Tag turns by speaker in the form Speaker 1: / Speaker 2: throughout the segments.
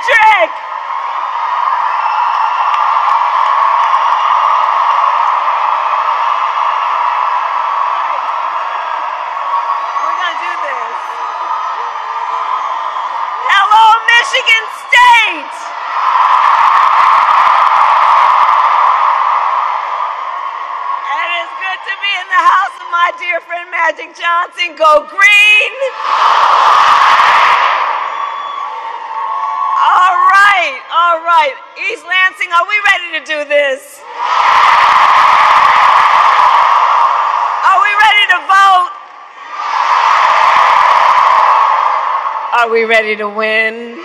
Speaker 1: Patrick! We're going to do this. Hello, Michigan State! And it's good to be in the house of my dear friend Magic Johnson. Go green! All right. East Lansing, are we ready to do this? Are we ready to vote? Are we ready to win?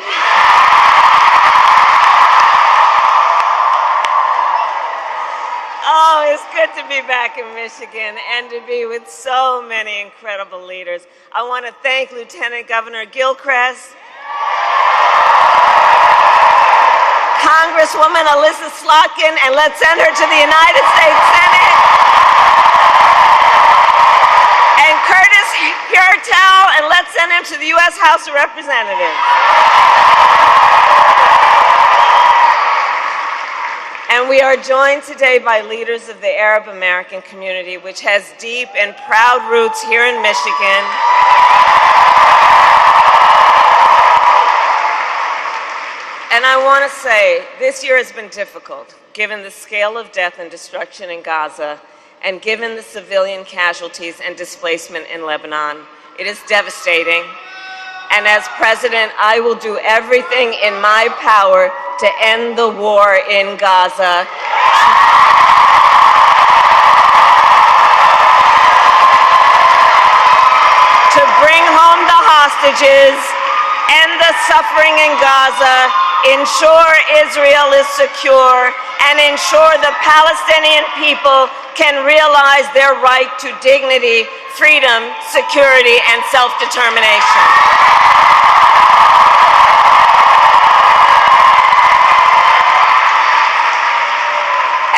Speaker 1: Oh, it's good to be back in Michigan and to be with so many incredible leaders. I want to thank Lieutenant Governor Gilchrist, Congresswoman Alyssa Slotkin, and let's send her to the United States Senate, and Curtis Hurtel, and let's send him to the U.S. House of Representatives. And we are joined today by leaders of the Arab American community, which has deep and proud roots here in Michigan. And I want to say, this year has been difficult, given the scale of death and destruction in Gaza, and given the civilian casualties and displacement in Lebanon. It is devastating. And as president, I will do everything in my power to end the war in Gaza. To bring home the hostages, end the suffering in Gaza, ensure Israel is secure, and ensure the Palestinian people can realize their right to dignity, freedom, security, and self-determination.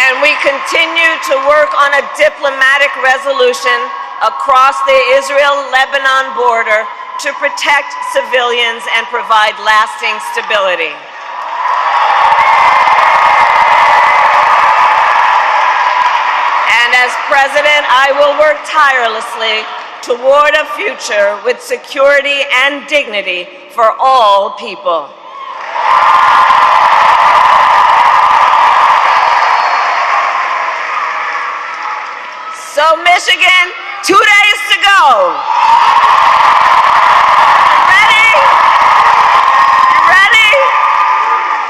Speaker 1: And we continue to work on a diplomatic resolution across the Israel-Lebanon border to protect civilians and provide lasting stability. And as president, I will work tirelessly toward a future with security and dignity for all people. So Michigan, 2 days to go.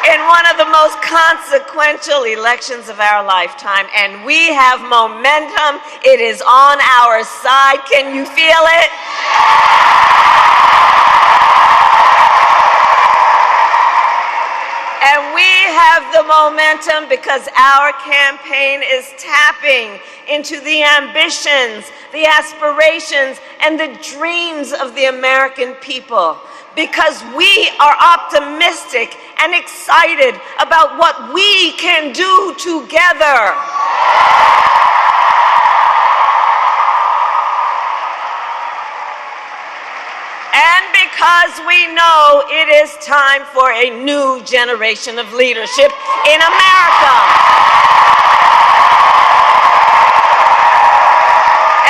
Speaker 1: In one of the most consequential elections of our lifetime, and we have momentum. It is on our side. Can you feel it? And we have the momentum because our campaign is tapping into the ambitions, the aspirations, and the dreams of the American people. Because we are optimistic and excited about what we can do together. And because we know it is time for a new generation of leadership in America.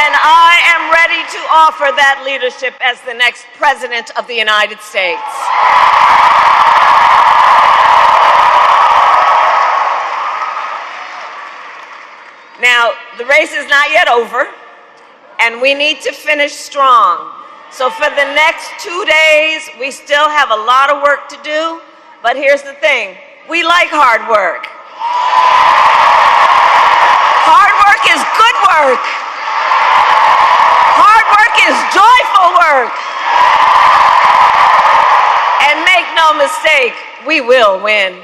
Speaker 1: And I am ready to offer that leadership as the next President of the United States. Now, the race is not yet over, and we need to finish strong. So for the next 2 days, we still have a lot of work to do, but here's the thing, we like hard work. Hard work is good work. Hard work is joyful work. And make no mistake, we will win.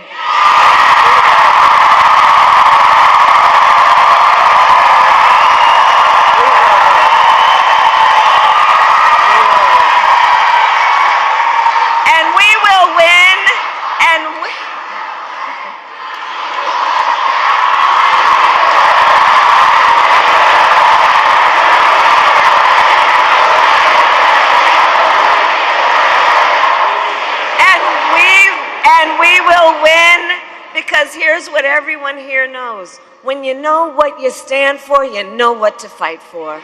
Speaker 1: will win because here's what everyone here knows. When you know what you stand for, you know what to fight for.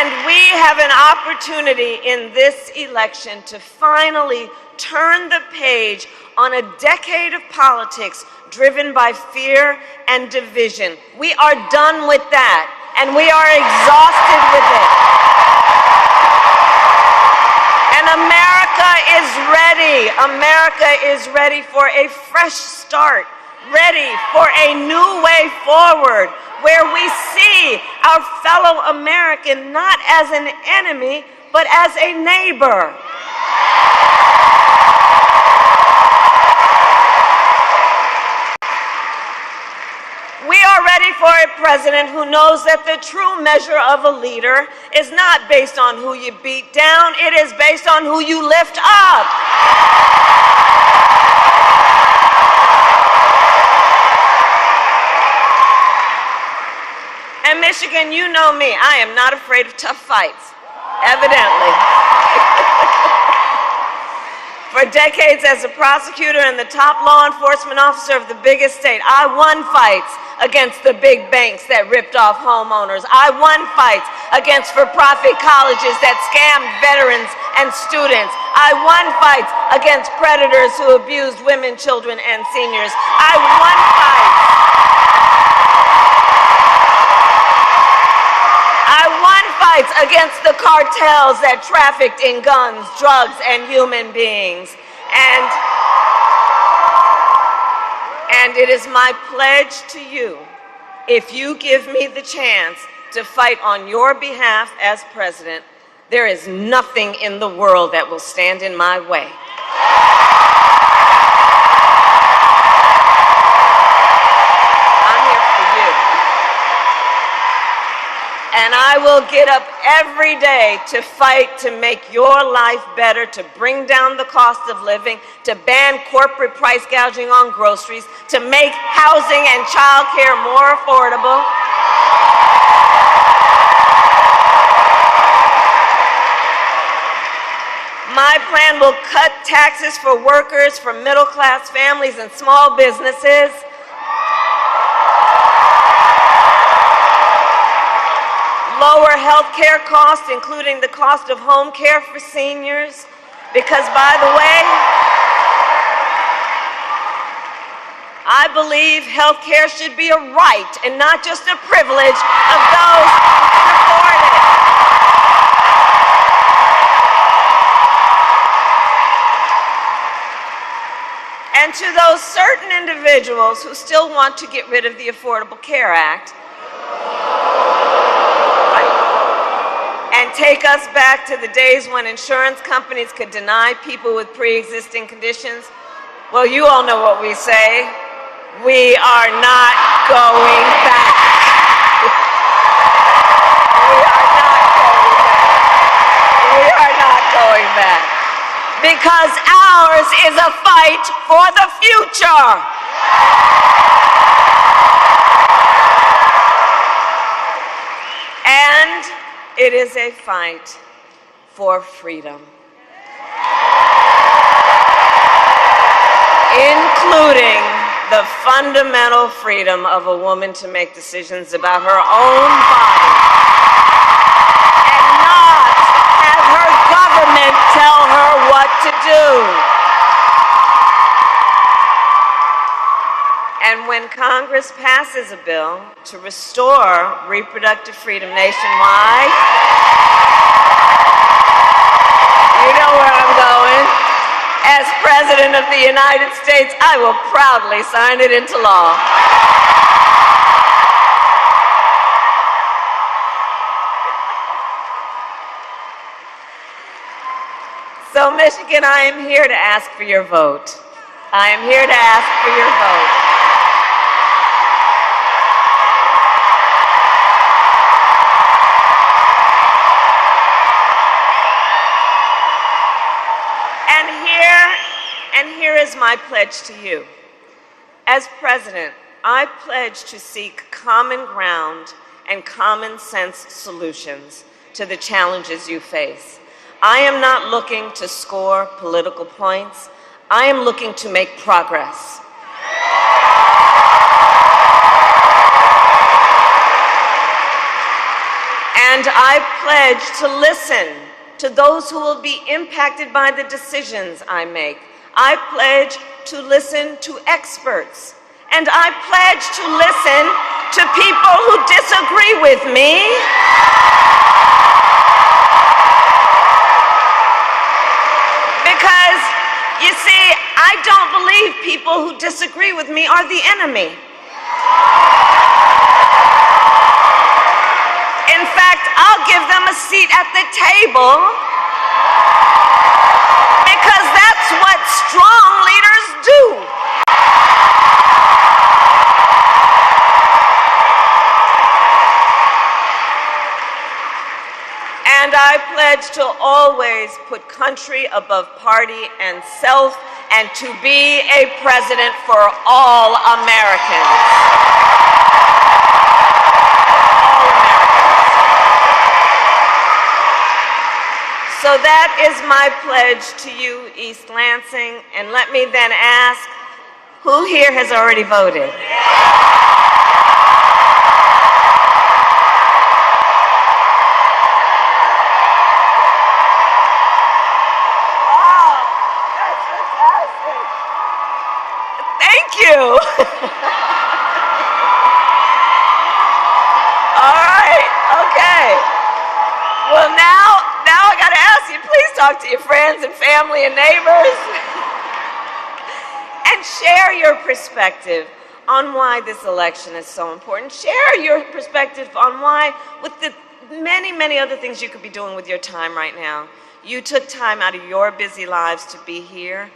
Speaker 1: And we have an opportunity in this election to finally turn the page on a decade of politics driven by fear and division. We are done with that, and we are exhausted with it. And America is ready. America is ready for a fresh start, ready for a new way forward, where we see our fellow American not as an enemy, but as a neighbor. We are ready for a president who knows that the true measure of a leader is not based on who you beat down, it is based on who you lift up. And Michigan, you know me, I am not afraid of tough fights, evidently. For decades as a prosecutor and the top law enforcement officer of the biggest state, I won fights against the big banks that ripped off homeowners. I won fights against for-profit colleges that scammed veterans and students. I won fights against predators who abused women, children, and seniors. I won fights. Fights against the cartels that trafficked in guns, drugs, and human beings. And it is my pledge to you, if you give me the chance to fight on your behalf as president, there is nothing in the world that will stand in my way. And I will get up every day to fight to make your life better, to bring down the cost of living, to ban corporate price gouging on groceries, to make housing and childcare more affordable. My plan will cut taxes for workers, for middle-class families and small businesses. Lower health care costs, including the cost of home care for seniors, because, by the way, I believe health care should be a right and not just a privilege of those who can afford it. And to those certain individuals who still want to get rid of the Affordable Care Act, and take us back to the days when insurance companies could deny people with pre-existing conditions, well, you all know what we say. We are not going back. We are not going back. We are not going back. Because ours is a fight for the future. And it is a fight for freedom, including the fundamental freedom of a woman to make decisions about her own body and not have her government tell her what to do. And when Congress passes a bill to restore reproductive freedom nationwide, you know where I'm going. As President of the United States, I will proudly sign it into law. So, Michigan, I am here to ask for your vote. I am here to ask for your vote. And here is my pledge to you. As president, I pledge to seek common ground and common sense solutions to the challenges you face. I am not looking to score political points. I am looking to make progress. And I pledge to listen to those who will be impacted by the decisions I make. I pledge to listen to experts. And I pledge to listen to people who disagree with me. Because, you see, I don't believe people who disagree with me are the enemy. In fact, I'll give them a seat at the table because that's what strong leaders do. And I pledge to always put country above party and self, and to be a president for all Americans. So that is my pledge to you, East Lansing. And let me then ask, who here has already voted? Wow, that's fantastic. Thank you. All right, okay. Well, now I got to ask you, please talk to your friends and family and neighbors and share your perspective on why this election is so important. Share your perspective on why, with the many, many other things you could be doing with your time right now, you took time out of your busy lives to be here.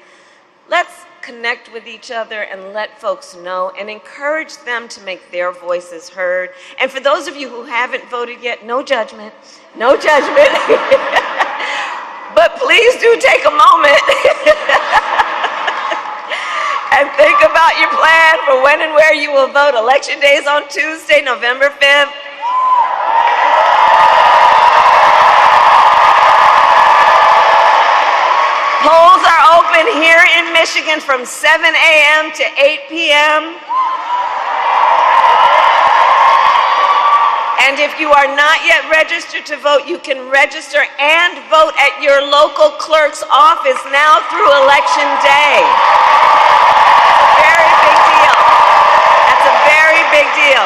Speaker 1: Let's connect with each other and let folks know and encourage them to make their voices heard. And for those of you who haven't voted yet, no judgment, no judgment. But please do take a moment and think about your plan for when and where you will vote. Election Day is on Tuesday, November 5th. Polls are open here in Michigan from 7 a.m. to 8 p.m. And if you are not yet registered to vote, you can register and vote at your local clerk's office now through Election Day. That's a very big deal. That's a very big deal.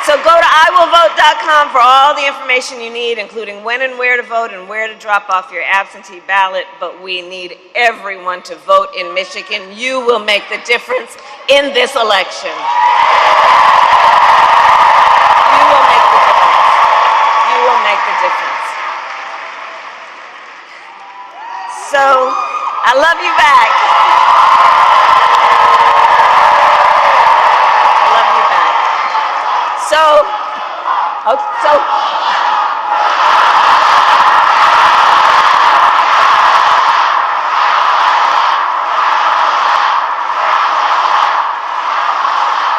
Speaker 1: So go to iwillvote.com for all the information you need, including when and where to vote and where to drop off your absentee ballot. But we need everyone to vote in Michigan. You will make the difference in this election. You will make the difference. You will make the difference. So, I love you back. I love you back.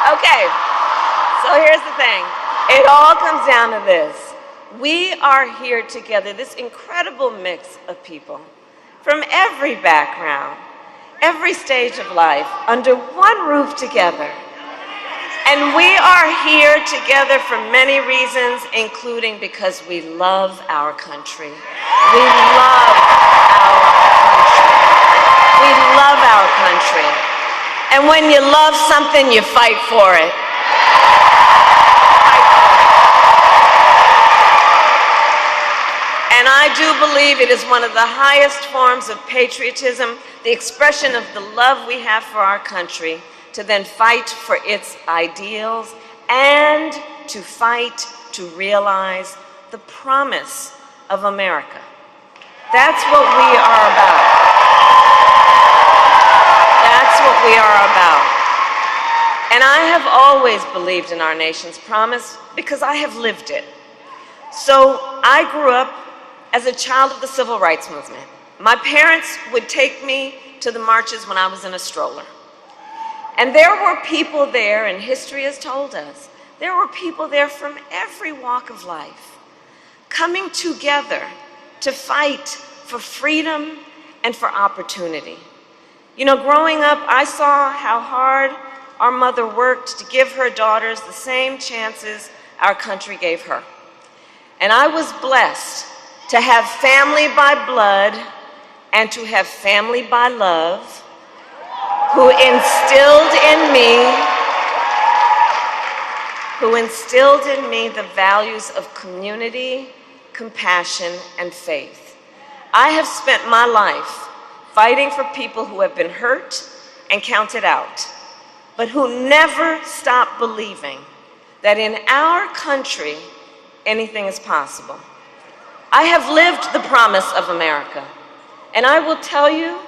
Speaker 1: Okay, so here's the thing. It all comes down to this. We are here together, this incredible mix of people from every background, every stage of life, under one roof together. And we are here together for many reasons, including because we love our country. We love our country. We love our country. And when you love something, you fight for it. And I do believe it is one of the highest forms of patriotism, the expression of the love we have for our country, to then fight for its ideals and to fight to realize the promise of America. That's what we are about. That's what we are about. And I have always believed in our nation's promise because I have lived it. So I grew up as a child of the Civil Rights Movement. My parents would take me to the marches when I was in a stroller. And there were people there, and history has told us, there were people there from every walk of life, coming together to fight for freedom and for opportunity. You know, growing up, I saw how hard our mother worked to give her daughters the same chances our country gave her. And I was blessed to have family by blood and to have family by love who instilled in me the values of community, compassion, and faith. I have spent my life fighting for people who have been hurt and counted out, but who never stop believing that in our country, anything is possible. I have lived the promise of America, and I will tell you,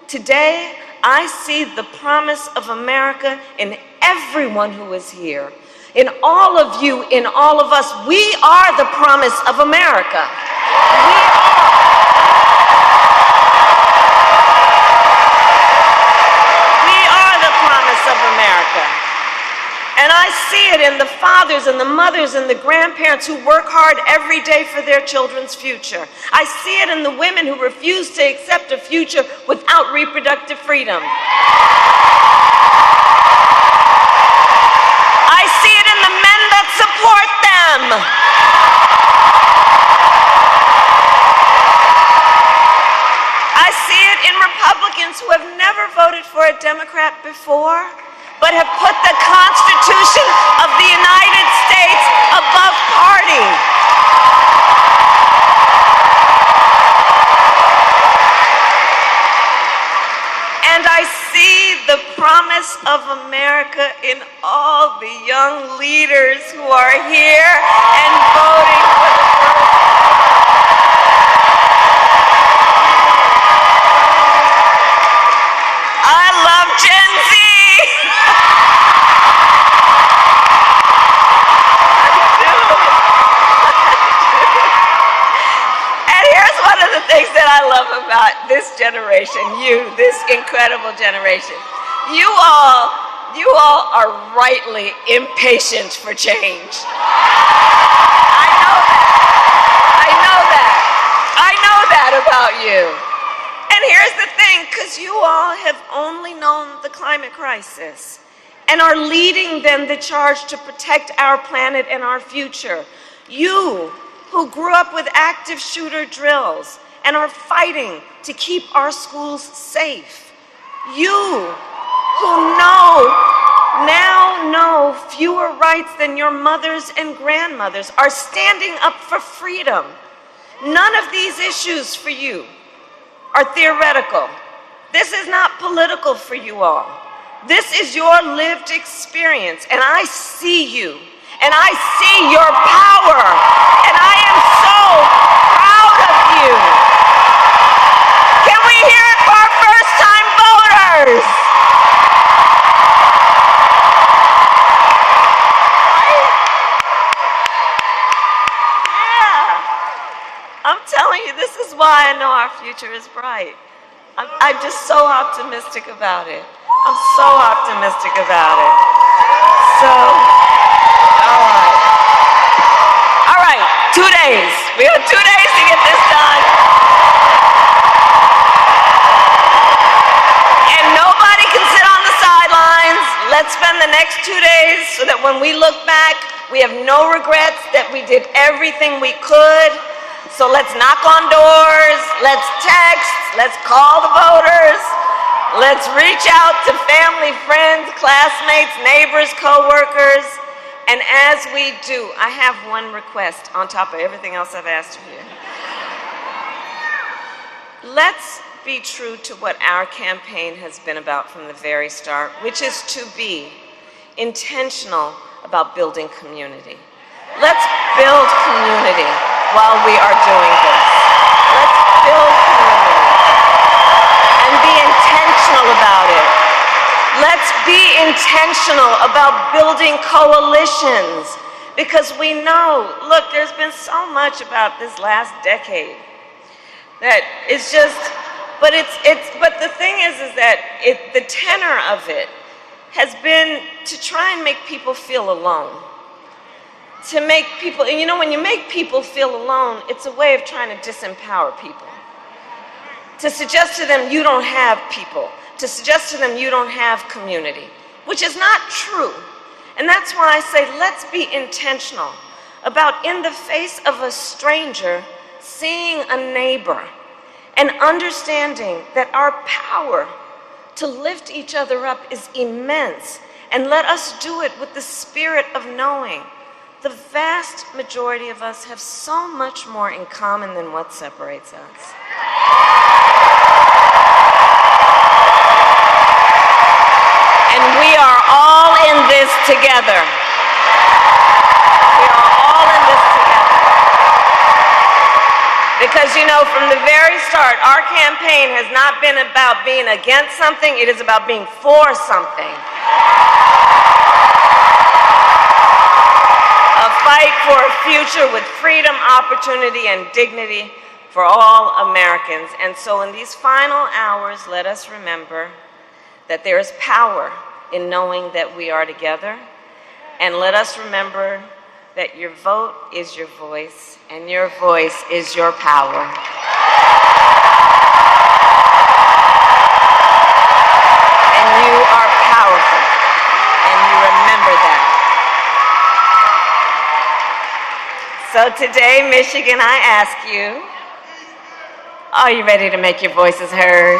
Speaker 1: today, I see the promise of America in everyone who is here. In all of you, in all of us, we are the promise of America. We are the promise of America. And I see it in the fathers and the mothers and the grandparents who work hard every day for their children's future. I see it in the women who refuse to accept a future without reproductive freedom. I see it in the men that support them. I see it in Republicans who have never voted for a Democrat before, but have put the Constitution of the United States above party. And I see the promise of America in all the young leaders who are here and voting for the first time. I love Gen Z. Things that I love about this generation, this incredible generation. You all are rightly impatient for change. I know that about you. And here's the thing, because you all have only known the climate crisis and are leading then the charge to protect our planet and our future. You who grew up with active shooter drills and are fighting to keep our schools safe. You who now know fewer rights than your mothers and grandmothers are standing up for freedom. None of these issues for you are theoretical. This is not political for you all. This is your lived experience, and I see you, and I see your power, and I am so proud of you. Can we hear it for our first-time voters? Yeah. I'm telling you, this is why I know our future is bright. I'm just so optimistic about it. I'm so optimistic about it. So, all right, 2 days. We have 2 days to get this done. And nobody can sit on the sidelines. Let's spend the next 2 days so that when we look back, we have no regrets that we did everything we could. So let's knock on doors, let's text, let's call the voters, let's reach out to family, friends, classmates, neighbors, co-workers. And as we do, I have one request on top of everything else I've asked of you. Let's be true to what our campaign has been about from the very start, which is to be intentional about building community. Let's build community while we are doing this. Let's build community and be intentional about it. Let's be intentional about building coalitions, because we know, look, there's been so much about this last decade that it's just, but the thing is that the tenor of it has been to try and make people feel alone. To make people, and you know, when you make people feel alone, it's a way of trying to disempower people. to suggest to them you don't have people, to suggest to them you don't have community, which is not true. And that's why I say let's be intentional about, in the face of a stranger, seeing a neighbor and understanding that our power to lift each other up is immense. And let us do it with the spirit of knowing the vast majority of us have so much more in common than what separates us. And we are all in this together. We are all in this together. Because, you know, from the very start, our campaign has not been about being against something, it is about being for something. A fight for a future with freedom, opportunity, and dignity for all Americans. And so in these final hours, let us remember that there is power in knowing that we are together. And let us remember that your vote is your voice, and your voice is your power. And you are powerful, and you remember that. So today, Michigan, I ask you, are you ready to make your voices heard?